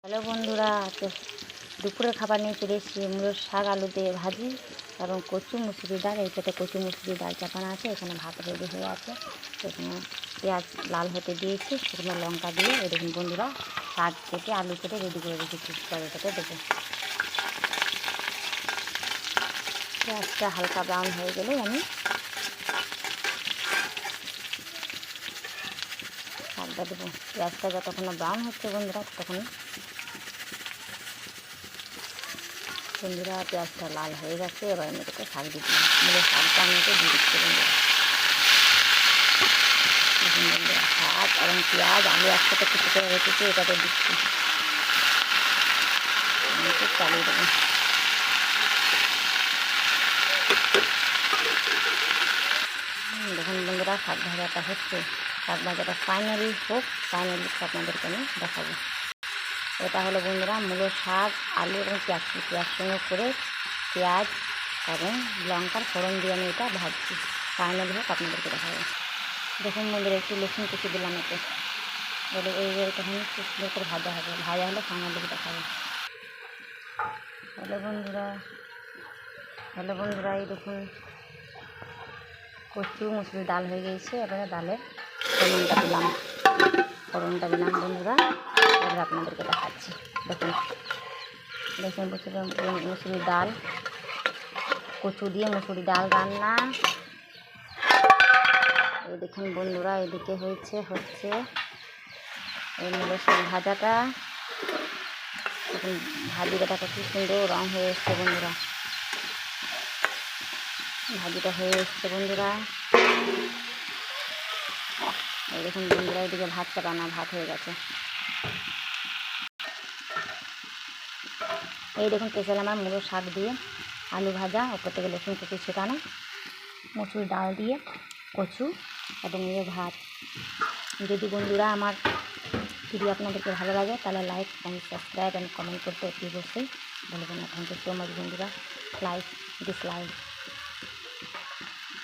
Hello বন্ধুরা, তো দুপুরের খাবার নিয়ে চলে এসেছি। মূলোর শাক আলু দিয়ে ভাজি এবং কচু মুসুরি ডাল। এইটাতে কচু মুসুরি ডাল চাপানো আছে। এখানে ভাত রেডি হয়ে আছে। এখানে পেঁয়াজ লাল হতে দিয়েছি, শুকনো লঙ্কা দিয়ে। এই দেখুন বন্ধুরা, শাক কেটে আলু কেটে রেডি করে রেখেছি। তরকারিটাতে দেবো। পেঁয়াজটা হালকা ব্রাউন হয়ে গেলে আমি শাকটা দেবো। পেঁয়াজটা যতক্ষণ ব্রাউন হচ্ছে বন্ধুরা, তখন পেঁয়াজটা লাল হয়ে গেছে। এবার আমি এটাকে শাক দিয়ে দিলাম। মূলের শাকটা আমি এতে দিয়ে দিচ্ছি বন্ধুরা। শাক এবং পেঁয়াজ আলু একসাথে কুচি করে রেখেছি, এটাতে দিচ্ছি। আমি একটু চালিয়ে দেবো। দেখুন বন্ধুরা, শাক ভাজাটা হচ্ছে। শাক ভাজাটা ফাইনালি হোক, ফাইনালি আপনাদেরকে আমি দেখাবো। এটা হলো বন্ধুরা মূলোর শাক, আলু এবং পেঁয়াজ কুচি একসঙ্গে করে পেঁয়াজ এবং লঙ্কার ফোড়ন দিয়ে আমি এটা ভাজছি। ফাইনালি হোক, আপনাদেরকে দেখাবো। দেখুন বন্ধুরা, একটু রসুন কুচি দিলাম এতে। বলে এই তখন একটু সুন্দর করে ভাজা হবে। ভাজা হলে ফাইনালি দেখাবো। হ্যালো বন্ধুরা, এই দেখুন কচু মুসুরি ডাল হয়ে গিয়েছে। এবারে ডালের ফোড়নটা দিলাম বন্ধুরা। এবার আপনাদেরকে দেখাচ্ছি। দেখুন মুসুরি ডাল, কচু দিয়ে মুসুরি ডাল রান্না। এই দেখুন বন্ধুরা, এদিকে হচ্ছে এই মূলের শাক ভাজাটা। দেখুন ভাজিটা কত সুন্দর রং হয়ে এসছে বন্ধুরা। ভাজিটা হয়ে এসছে বন্ধুরা। এই দেখুন বন্ধুরা, এদিকে ভাত চাপানো, ভাত হয়ে গেছে। এই দেখুন স্পেশাল আমার মূলোর শাক দিয়ে আলু ভাজা, ওপর থেকে রসুন কুচি ছেটানো, মুসুর ডাল দিয়ে কচু এবং নিয়ে ভাত। যদি বন্ধুরা আমার ভিডিও আপনাদেরকে ভালো লাগে, তাহলে like and subscribe and comment করতে অতি অবশ্যই বলবেন। থ্যাংক ইউ সো মাচ বন্ধুরা। Like, dislike.